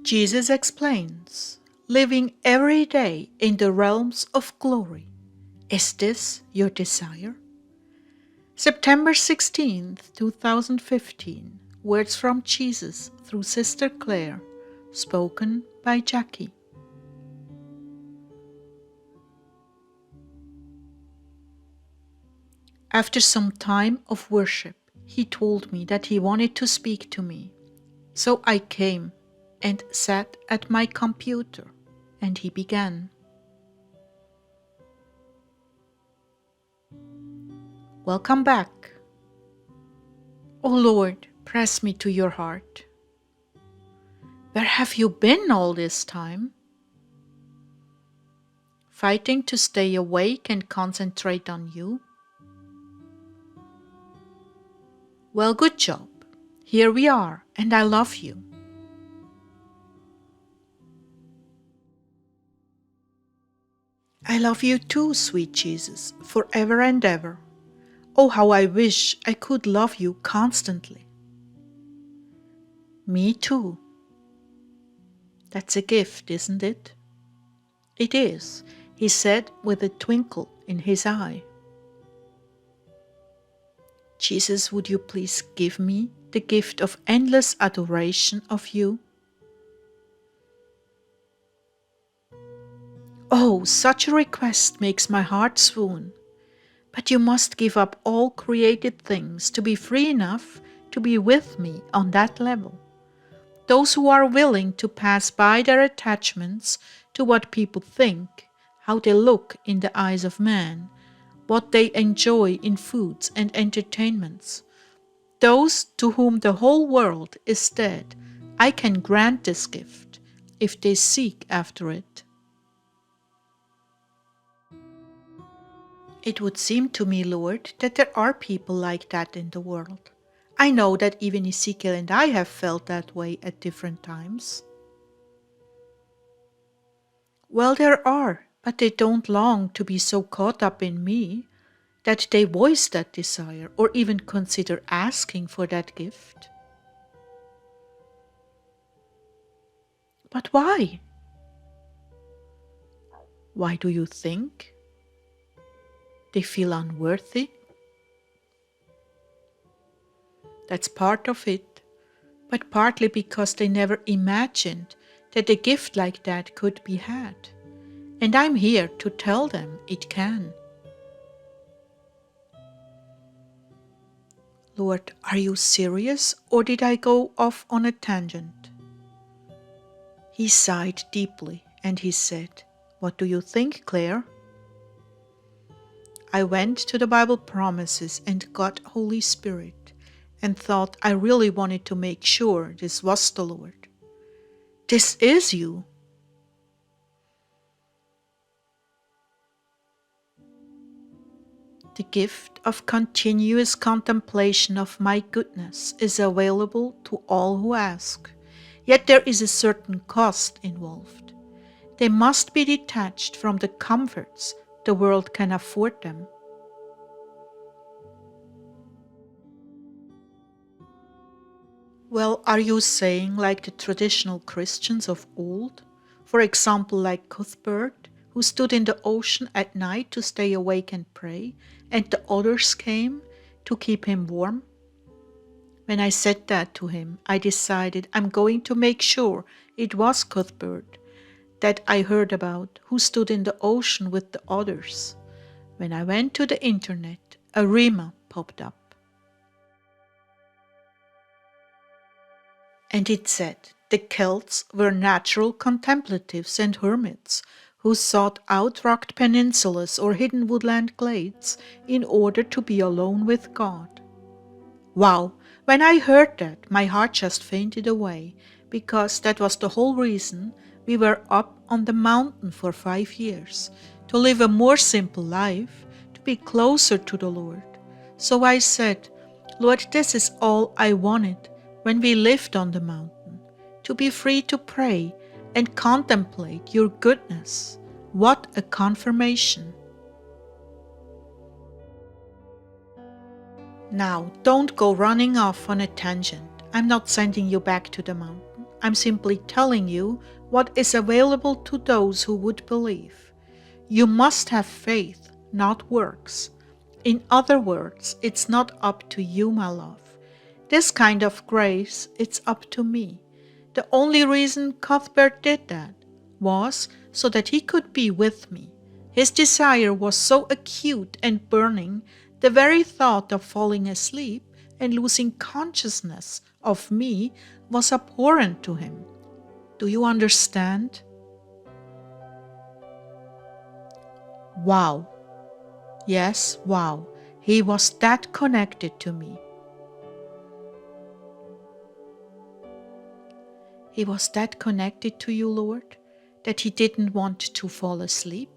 Jesus explains, living every day in the realms of glory. Is this your desire? September 16th, 2015. Words from Jesus through Sister Clare, spoken by Jackie. After some time of worship, he told me that he wanted to speak to me. So I came and sat at my computer, and he began. Welcome back. O Lord, press me to your heart. Where have you been all this time? Fighting to stay awake and concentrate on you? Well, good job. Here we are, and I love you. I love you too, sweet Jesus, forever and ever. Oh, how I wish I could love you constantly. Me too. That's a gift, isn't it? It is, he said with a twinkle in his eye. Jesus, would you please give me the gift of endless adoration of you? Oh, such a request makes my heart swoon. But you must give up all created things to be free enough to be with me on that level. Those who are willing to pass by their attachments to what people think, how they look in the eyes of man, what they enjoy in foods and entertainments. Those to whom the whole world is dead, I can grant this gift, if they seek after it. It would seem to me, Lord, that there are people like that in the world. I know that even Ezekiel and I have felt that way at different times. Well, there are, but they don't long to be so caught up in me that they voice that desire or even consider asking for that gift. But why? Why do you think? They feel unworthy? That's part of it, but partly because they never imagined that a gift like that could be had. And I'm here to tell them it can. Lord, are you serious, or did I go off on a tangent? He sighed deeply and he said, What do you think, Clare? I went to the Bible promises and got Holy Spirit and thought I really wanted to make sure this was the Lord. This is you. The gift of continuous contemplation of my goodness is available to all who ask, yet there is a certain cost involved. They must be detached from the comforts the world can afford them. Well, are you saying like the traditional Christians of old? For example, like Cuthbert, who stood in the ocean at night to stay awake and pray, and the others came to keep him warm? When I said that to him, I decided I'm going to make sure it was Cuthbert that I heard about, who stood in the ocean with the others. When I went to the internet, a Rima popped up. And it said the Celts were natural contemplatives and hermits who sought out rocked peninsulas or hidden woodland glades in order to be alone with God. Wow, when I heard that, my heart just fainted away, because that was the whole reason we were up on the mountain for 5 years, to live a more simple life, to be closer to the Lord. So I said, Lord, this is all I wanted when we lived on the mountain, to be free to pray and contemplate your goodness. What a confirmation! Now, don't go running off on a tangent. I'm not sending you back to the mountain. I'm simply telling you what is available to those who would believe. You must have faith, not works. In other words, it's not up to you, my love. This kind of grace, it's up to me. The only reason Cuthbert did that was so that he could be with me. His desire was so acute and burning, the very thought of falling asleep and losing consciousness of me was abhorrent to him. Do you understand? Wow. Yes, wow. He was that connected to me. He was that connected to you, Lord, that he didn't want to fall asleep?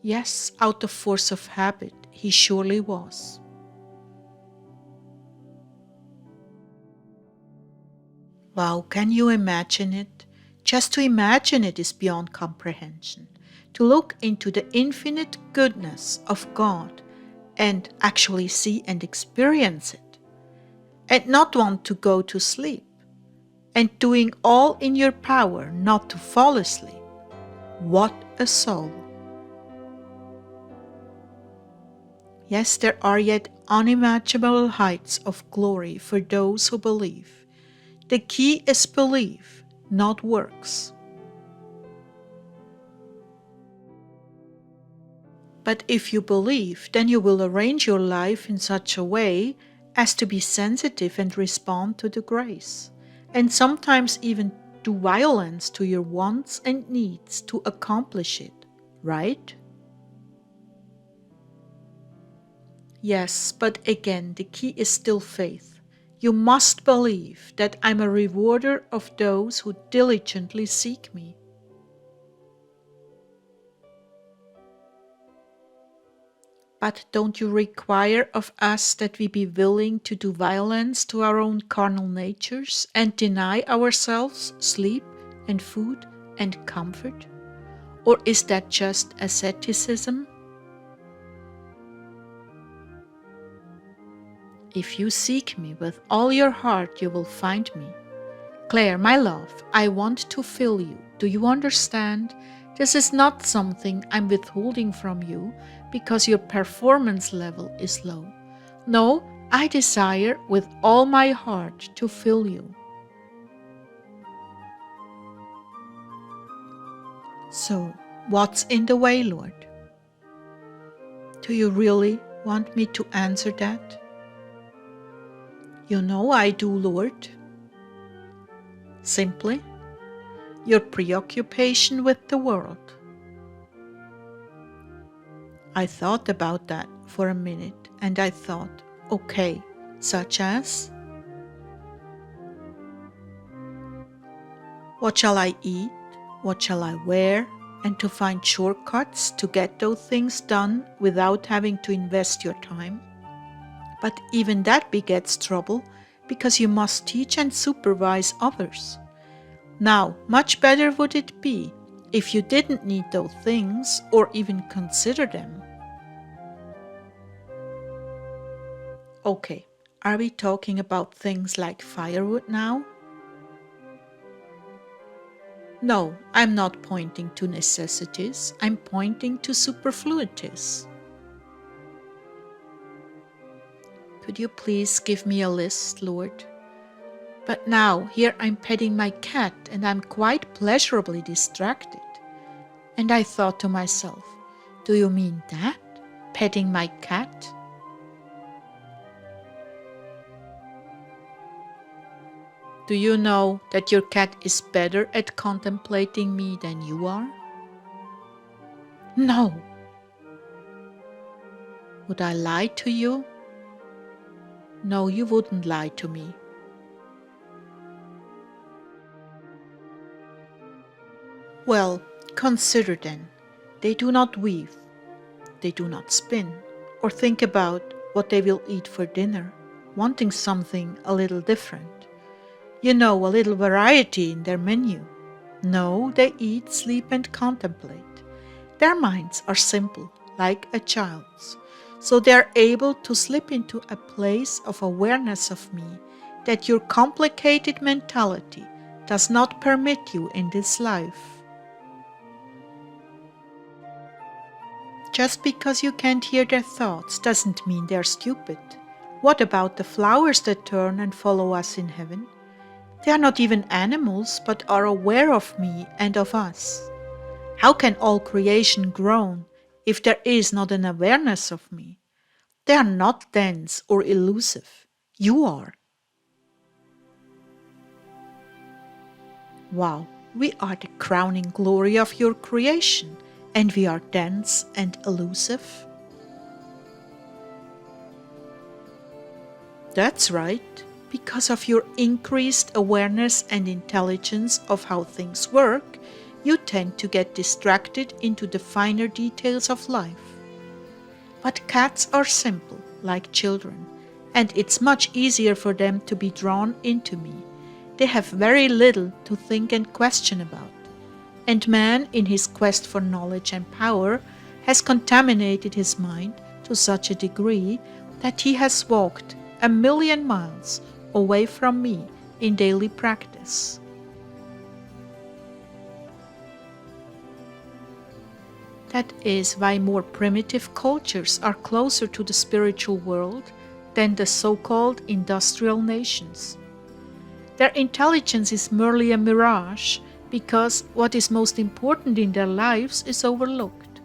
Yes, out of force of habit, he surely was. Wow, can you imagine it? Just to imagine it is beyond comprehension. To look into the infinite goodness of God and actually see and experience it, and not want to go to sleep, and doing all in your power not to fall asleep. What a soul! Yes, there are yet unimaginable heights of glory for those who believe. The key is belief, not works. But if you believe, then you will arrange your life in such a way as to be sensitive and respond to the grace, and sometimes even do violence to your wants and needs to accomplish it, right? Yes, but again, the key is still faith. You must believe that I'm a rewarder of those who diligently seek me. But don't you require of us that we be willing to do violence to our own carnal natures and deny ourselves sleep and food and comfort? Or is that just asceticism? If you seek me with all your heart, you will find me. Clare, my love, I want to fill you. Do you understand? This is not something I'm withholding from you because your performance level is low. No, I desire with all my heart to fill you. So, what's in the way, Lord? Do you really want me to answer that? You know I do, Lord. Simply, your preoccupation with the world. I thought about that for a minute and I thought, okay, such as? What shall I eat? What shall I wear? And to find shortcuts to get those things done without having to invest your time. But even that begets trouble because you must teach and supervise others. Now, much better would it be if you didn't need those things or even consider them. Okay, are we talking about things like firewood now? No, I'm not pointing to necessities, I'm pointing to superfluities. Could you please give me a list, Lord? But now, here I'm petting my cat and I'm quite pleasurably distracted. And I thought to myself, do you mean that? Petting my cat? Do you know that your cat is better at contemplating me than you are? No. Would I lie to you? No, you wouldn't lie to me. Well, consider then. They do not weave, they do not spin, or think about what they will eat for dinner, wanting something a little different. You know, a little variety in their menu. No, they eat, sleep, and contemplate. Their minds are simple, like a child's, so they are able to slip into a place of awareness of me that your complicated mentality does not permit you in this life. Just because you can't hear their thoughts doesn't mean they're stupid. What about the flowers that turn and follow us in heaven? They are not even animals, but are aware of me and of us. How can all creation groan if there is not an awareness of me? They are not dense or elusive. You are. Wow, we are the crowning glory of your creation, and we are dense and elusive? That's right. Because of your increased awareness and intelligence of how things work, you tend to get distracted into the finer details of life. But cats are simple, like children, and it's much easier for them to be drawn into me. They have very little to think and question about. And man, in his quest for knowledge and power, has contaminated his mind to such a degree that he has walked 1,000,000 miles away from me in daily practice. That is why more primitive cultures are closer to the spiritual world than the so-called industrial nations. Their intelligence is merely a mirage because what is most important in their lives is overlooked.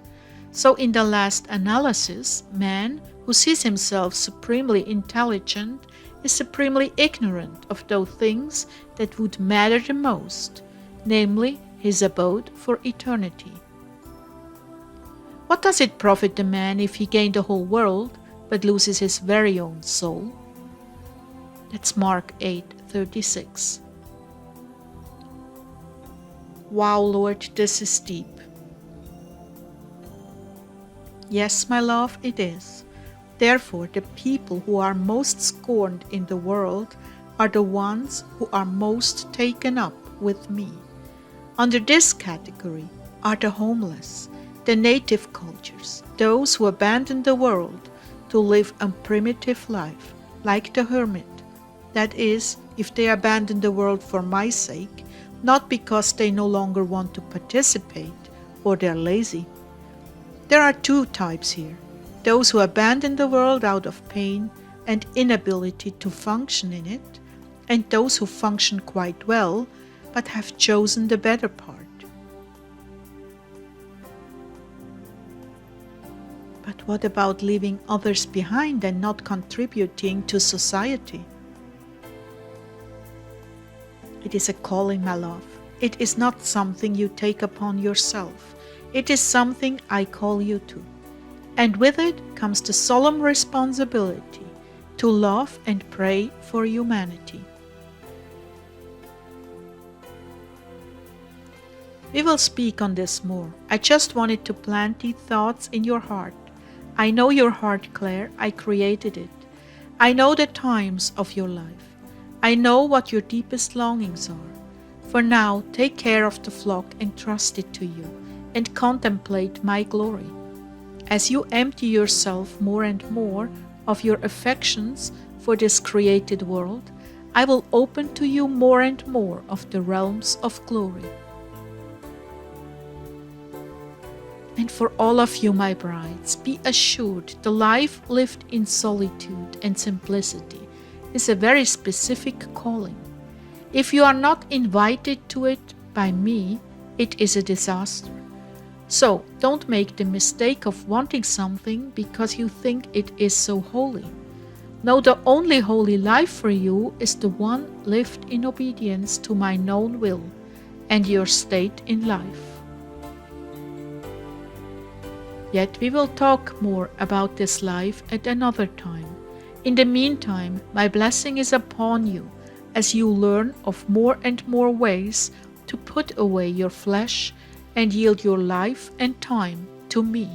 So in the last analysis, man, who sees himself supremely intelligent, is supremely ignorant of those things that would matter the most, namely his abode for eternity. What does it profit the man if he gain the whole world but loses his very own soul? That's Mark 8:36. Wow, Lord, this is deep. Yes, my love, it is. Therefore, the people who are most scorned in the world are the ones who are most taken up with me. Under this category are the homeless, the native cultures, those who abandon the world to live a primitive life, like the hermit. That is, if they abandon the world for my sake, not because they no longer want to participate or they're lazy. There are two types here: those who abandon the world out of pain and inability to function in it, and those who function quite well but have chosen the better part. But what about leaving others behind and not contributing to society? It is a calling, my love. It is not something you take upon yourself. It is something I call you to. And with it comes the solemn responsibility to love and pray for humanity. We will speak on this more. I just wanted to plant these thoughts in your heart. I know your heart, Clare. I created it. I know the times of your life. I know what your deepest longings are. For now, take care of the flock and trust it to you, and contemplate my glory. As you empty yourself more and more of your affections for this created world, I will open to you more and more of the realms of glory. And for all of you, my brides, be assured the life lived in solitude and simplicity is a very specific calling. If you are not invited to it by me, it is a disaster. So don't make the mistake of wanting something because you think it is so holy. No, the only holy life for you is the one lived in obedience to my known will and your state in life. Yet we will talk more about this life at another time. In the meantime, my blessing is upon you as you learn of more and more ways to put away your flesh and yield your life and time to me.